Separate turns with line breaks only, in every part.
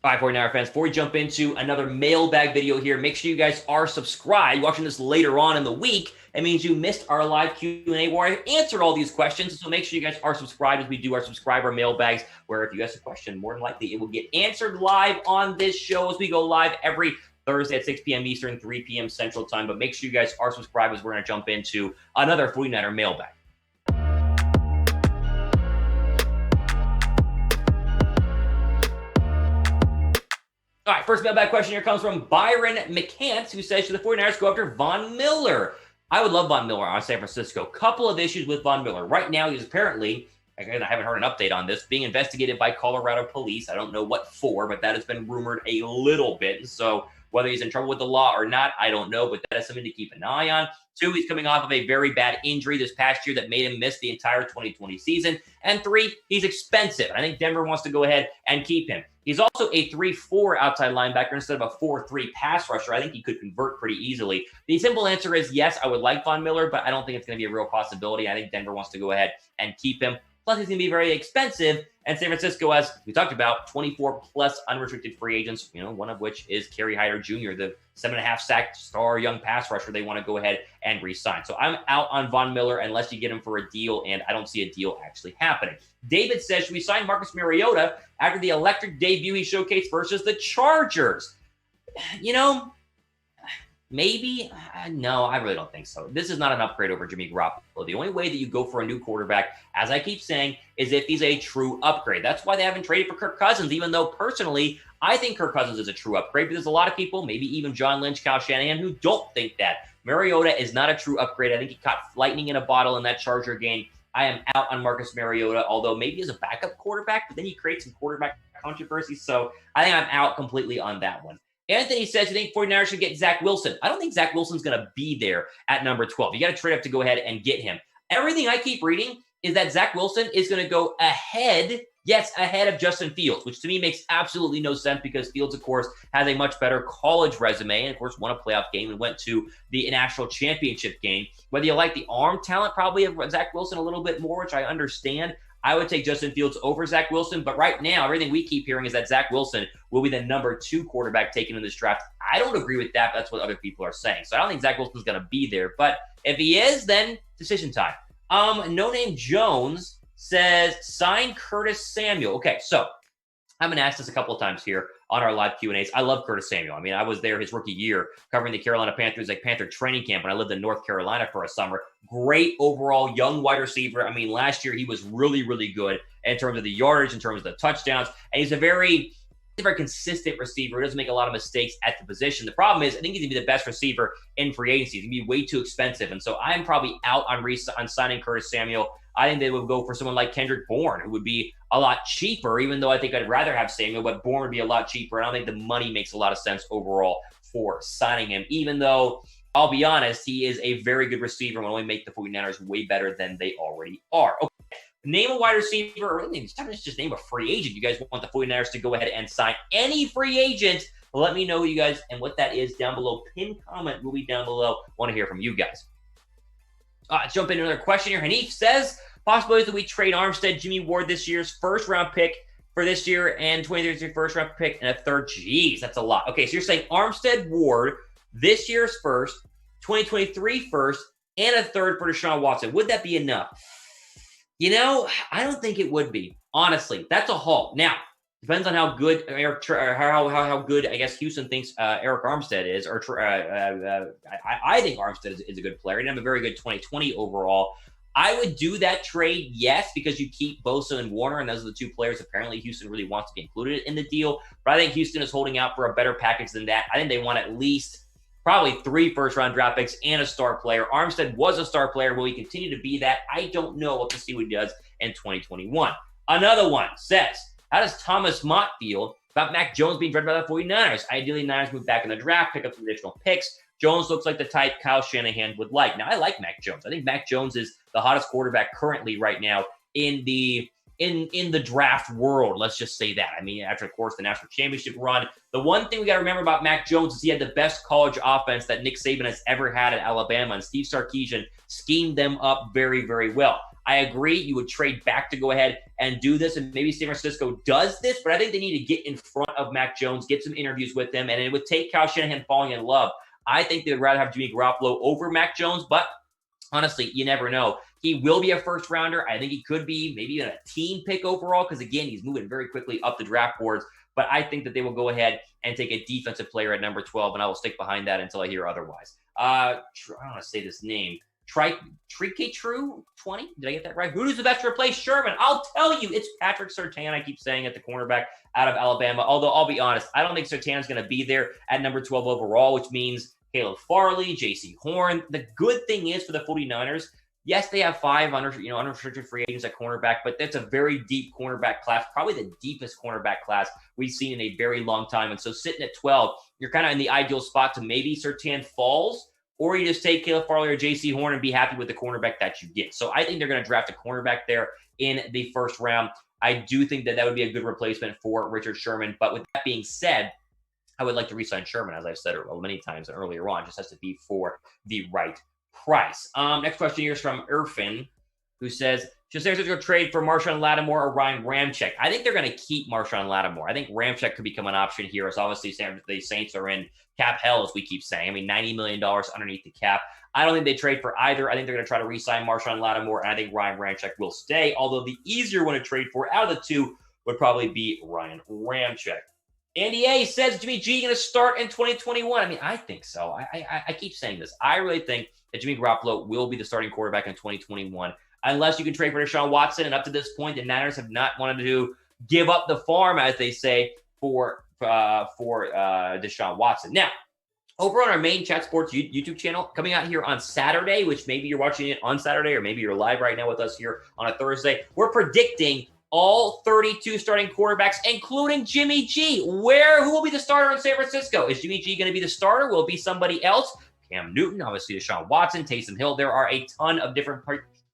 All right, 49er fans, before we jump into another mailbag video here, make sure you guys are subscribed. You're watching this later on in the week. It means you missed our live Q&A where I answered all these questions. So make sure you guys are subscribed as we do our subscriber mailbags, where if you ask a question, more than likely it will get answered live on this show as we go live every Thursday at 6 p.m. Eastern, 3 p.m. Central Time. But make sure you guys are subscribed as we're going to jump into another 49er mailbag. All right, first mailbag question here comes from Byron McCants, who says, should the 49ers go after Von Miller? I would love Von Miller on San Francisco. Couple of issues with Von Miller. Right now, he's apparently, again, I haven't heard an update on this, being investigated by Colorado police. I don't know what for, but that has been rumored a little bit. So whether he's in trouble with the law or not, I don't know, but that is something to keep an eye on. 2, he's coming off of a very bad injury this past year that made him miss the entire 2020 season. And 3, he's expensive. I think Denver wants to go ahead and keep him. He's also a 3-4 outside linebacker instead of a 4-3 pass rusher. I think he could convert pretty easily. The simple answer is yes, I would like Von Miller, but I don't think it's going to be a real possibility. I think Denver wants to go ahead and keep him. Plus, he's going to be very expensive. And San Francisco, as we talked about, 24-plus unrestricted free agents, one of which is Kerry Hyder Jr., the 7.5-sack star young pass rusher they want to go ahead and re-sign. So I'm out on Von Miller unless you get him for a deal, and I don't see a deal actually happening. David says, should we sign Marcus Mariota after the electric debut he showcased versus the Chargers? Maybe. No, I really don't think so. This is not an upgrade over Jimmy Garoppolo. The only way that you go for a new quarterback, as I keep saying, is if he's a true upgrade. That's why they haven't traded for Kirk Cousins, even though personally, I think Kirk Cousins is a true upgrade. But there's a lot of people, maybe even John Lynch, Kyle Shanahan, who don't think that. Mariota is not a true upgrade. I think he caught lightning in a bottle in that Charger game. I am out on Marcus Mariota, although maybe as a backup quarterback, but then you create some quarterback controversy. So I think I'm out completely on that one. Anthony says, you think 49ers should get Zach Wilson? I don't think Zach Wilson's going to be there at number 12. You got to trade up to go ahead and get him. Everything I keep reading is that Zach Wilson is going to go ahead of Justin Fields, which to me makes absolutely no sense because Fields, of course, has a much better college resume and, of course, won a playoff game and went to the national championship game. Whether you like the arm talent probably of Zach Wilson a little bit more, which I understand, I would take Justin Fields over Zach Wilson. But right now, everything we keep hearing is that Zach Wilson will be the number 2 quarterback taken in this draft. I don't agree with that. That's what other people are saying. So I don't think Zach Wilson's going to be there. But if he is, then decision time. No Name Jones says, sign Curtis Samuel. Okay, so I've been asked this a couple of times here on our live Q&As. I love Curtis Samuel. I mean, I was there his rookie year covering the Carolina Panthers, Panther training camp when I lived in North Carolina for a summer. Great overall young wide receiver. I mean, last year he was really, really good in terms of the yardage, in terms of the touchdowns. And he's a very consistent receiver. He doesn't make a lot of mistakes at the position. The problem is, I think he's going to be the best receiver in free agency. He's going to be way too expensive. And so I'm probably out on signing Curtis Samuel. I think they would go for someone like Kendrick Bourne, who would be a lot cheaper, even though I think I'd rather have Samuel, but Bourne would be a lot cheaper. And I don't think the money makes a lot of sense overall for signing him, even though I'll be honest, he is a very good receiver and will only make the 49ers way better than they already are. Okay. Name a wide receiver, or really, just name a free agent. You guys want the 49ers to go ahead and sign any free agent. Let me know who you guys and what that is down below. Pin comment will be down below. Want to hear from you guys. Let's jump into another question here. Hanif says, possibilities that we trade Armstead, Jimmy Ward this year's first-round pick for this year and 2023 first-round pick and a third. Jeez, that's a lot. Okay, so you're saying Armstead, Ward, this year's first, 2023 first, and a third for Deshaun Watson. Would that be enough? I don't think it would be. Honestly, that's a haul. Now, depends on how good how good I guess Houston thinks Eric Armstead is. Or I think Armstead is a good player and have a very good 2020 overall. I would do that trade, yes, because you keep Bosa and Warner, and those are the 2 players apparently Houston really wants to be included in the deal. But I think Houston is holding out for a better package than that. I think they want at least probably 3 first-round draft picks and a star player. Armstead was a star player. Will he continue to be that? I don't know. We'll have to see what he does in 2021. Another one says, how does Thomas Mott feel about Mac Jones being drafted by the 49ers? Ideally, Niners move back in the draft, pick up some additional picks. Jones looks like the type Kyle Shanahan would like. Now, I like Mac Jones. I think Mac Jones is the hottest quarterback currently right now in the draft world. Let's just say that. I mean, after, of course, the national championship run, the one thing we got to remember about Mac Jones is he had the best college offense that Nick Saban has ever had at Alabama, and Steve Sarkisian schemed them up very, very well. I agree you would trade back to go ahead and do this, and maybe San Francisco does this, but I think they need to get in front of Mac Jones, get some interviews with him, and it would take Kyle Shanahan falling in love. I think they would rather have Jimmy Garoppolo over Mac Jones, but honestly, you never know. He will be a first rounder. I think he could be maybe a team pick overall because, again, he's moving very quickly up the draft boards. But I think that they will go ahead and take a defensive player at number 12, and I will stick behind that until I hear otherwise. I don't want to say this name. True 20? Did I get that right? Who's the best to replace Sherman? I'll tell you, it's Patrick Surtain. I keep saying at the cornerback out of Alabama. Although I'll be honest, I don't think Surtain is going to be there at number 12 overall, which means Caleb Farley, J.C. Horn. The good thing is for the 49ers, yes, they have 5 unrestricted free agents at cornerback, but that's a very deep cornerback class, probably the deepest cornerback class we've seen in a very long time. And so sitting at 12, you're kind of in the ideal spot to maybe Surtain falls, or you just take Caleb Farley or J.C. Horn and be happy with the cornerback that you get. So I think they're going to draft a cornerback there in the first round. I do think that would be a good replacement for Richard Sherman. But with that being said, I would like to re-sign Sherman, as I've said many times earlier on. Just has to be for the right price. Next question here is from Irfan, who says, should San Francisco trade for Marshon Lattimore or Ryan Ramczyk? I think they're going to keep Marshon Lattimore. I think Ramczyk could become an option here, as obviously the Saints are in cap hell, as we keep saying. I mean, $90 million underneath the cap. I don't think they trade for either. I think they're going to try to re-sign Marshon Lattimore, and I think Ryan Ramczyk will stay, although the easier one to trade for out of the two would probably be Ryan Ramczyk. Andy A says, Jimmy G going to start in 2021? I mean, I think so. I keep saying this. I really think that Jimmy Garoppolo will be the starting quarterback in 2021, unless you can trade for Deshaun Watson. And up to this point, the Niners have not wanted to give up the farm, as they say, for Deshaun Watson. Now, over on our main Chat Sports YouTube channel, coming out here on Saturday, which maybe you're watching it on Saturday, or maybe you're live right now with us here on a Thursday, we're predicting all 32 starting quarterbacks, including Jimmy G. Who will be the starter in San Francisco? Is Jimmy G going to be the starter? Will it be somebody else? Cam Newton, obviously Deshaun Watson, Taysom Hill. There are a ton of different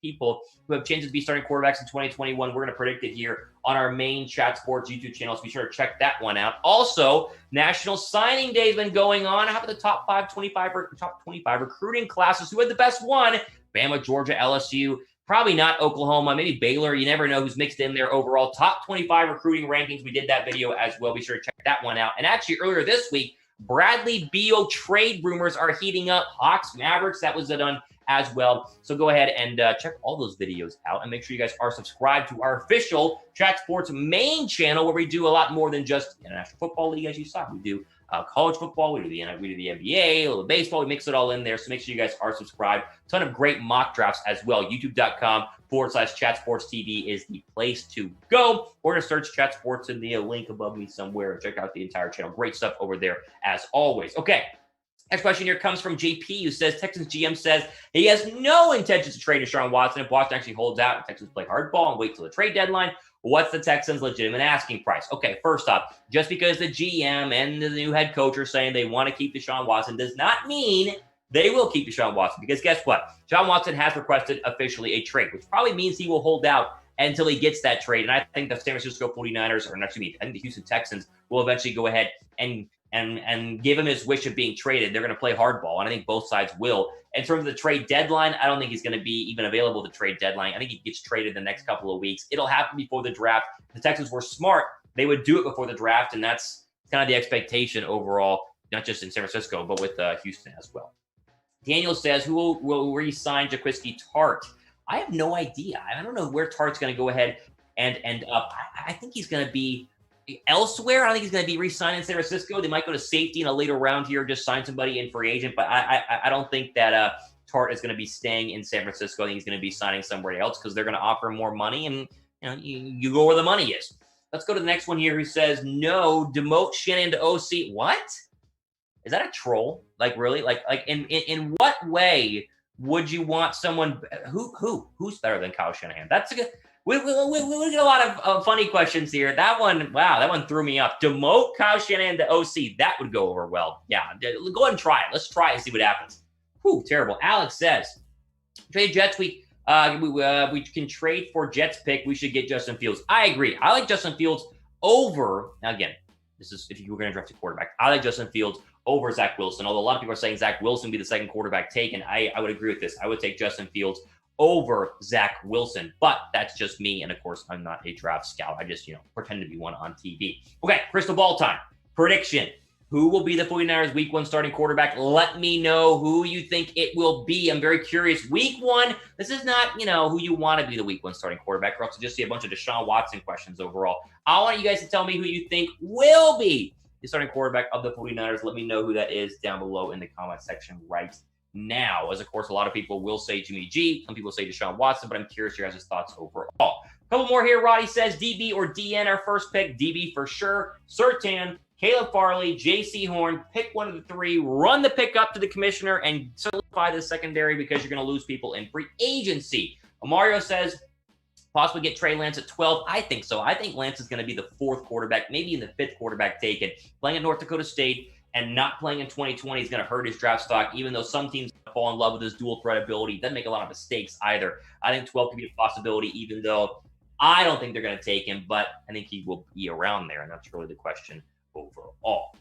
people who have chances to be starting quarterbacks in 2021. We're going to predict it here on our main Chat Sports YouTube channel, so be sure to check that one out. Also, National Signing Day has been going on. How about the top 25 recruiting classes? Who had the best one? Bama, Georgia, LSU. Probably not Oklahoma, maybe Baylor. You never know who's mixed in there overall. Top 25 recruiting rankings. We did that video as well. Be sure to check that one out. And actually, earlier this week, Bradley Beal trade rumors are heating up. Hawks, Mavericks, that was done as well. So go ahead and check all those videos out, and make sure you guys are subscribed to our official Chat Sports main channel, where we do a lot more than just the National Football League, as you saw. We do college football, we do the NBA, a little baseball, we mix it all in there. So make sure you guys are subscribed. A ton of great mock drafts as well. YouTube.com/Chat Sports TV is the place to go. Or to search Chat Sports in the link above me somewhere and check out the entire channel. Great stuff over there as always. Okay. Next question here comes from JP, who says, Texans GM says he has no intentions to trade Deshaun Watson. If Watson actually holds out and Texans play hardball and wait till the trade deadline, what's the Texans' legitimate asking price? Okay, first off, just because the GM and the new head coach are saying they want to keep Deshaun Watson does not mean they will keep Deshaun Watson. Because guess what? Deshaun Watson has requested officially a trade, which probably means he will hold out until he gets that trade. And I think the San Francisco 49ers, or actually, I think the Houston Texans will eventually go ahead and give him his wish of being traded. They're going to play hardball, and I think both sides will. In terms of the trade deadline, I don't think he's going to be even available to trade deadline. I think he gets traded the next couple of weeks. It'll happen before the draft. If the Texans were smart, they would do it before the draft, and that's kind of the expectation overall, not just in San Francisco, but with Houston as well. Daniel says, who will re-sign Jaquisky Tartt? I have no idea. I don't know where Tartt's going to go ahead and end up. I think he's going to be elsewhere. I don't think he's going to be re-signed in San Francisco. They might go to safety in a later round here, just sign somebody in free agent. But I don't think that Tartt is going to be staying in San Francisco. I think he's going to be signing somewhere else because they're going to offer him more money, and you go where the money is. Let's go to the next one here, who says, no, demote Shanahan to OC. What? Is that a troll? Like, really? Like in what way would you want someone who's better than Kyle Shanahan? That's a good. We get a lot of funny questions here. That one threw me up. Demote Kyle Shanahan to OC. That would go over well. Yeah, go ahead and try it. Let's try it and see what happens. Whew, terrible. Alex says, trade Jets. We can trade for Jets pick. We should get Justin Fields. I agree. I like Justin Fields over. Now again, this is if you were going to draft a quarterback. I like Justin Fields over Zach Wilson. Although a lot of people are saying Zach Wilson would be the second quarterback taken. I would agree with this. I would take Justin Fields over Zach Wilson. But that's just me. And of course, I'm not a draft scout. I just, pretend to be one on TV. Okay, crystal ball time. Prediction. Who will be the 49ers week 1 starting quarterback? Let me know who you think it will be. I'm very curious. Week 1, this is not, who you want to be the week 1 starting quarterback. We're also just see a bunch of Deshaun Watson questions overall. I want you guys to tell me who you think will be the starting quarterback of the 49ers. Let me know who that is down below in the comment section right now. As of course, a lot of people will say Jimmy G. Some people say Deshaun Watson, but I'm curious your guys' thoughts overall. A couple more here. Roddy says DB or DN our first pick. DB for sure. Surtain, Caleb Farley, J.C. Horn, pick one of the 3, run the pick up to the commissioner, and solidify the secondary because you're going to lose people in free agency. Mario says possibly get Trey Lance at 12. I think so. I think Lance is going to be the 4th quarterback, maybe in the 5th quarterback taken. Playing at North Dakota State and not playing in 2020 is going to hurt his draft stock, even though some teams fall in love with his dual threat ability. He doesn't make a lot of mistakes either. I think 12 could be a possibility, even though I don't think they're going to take him, but I think he will be around there, and that's really the question overall.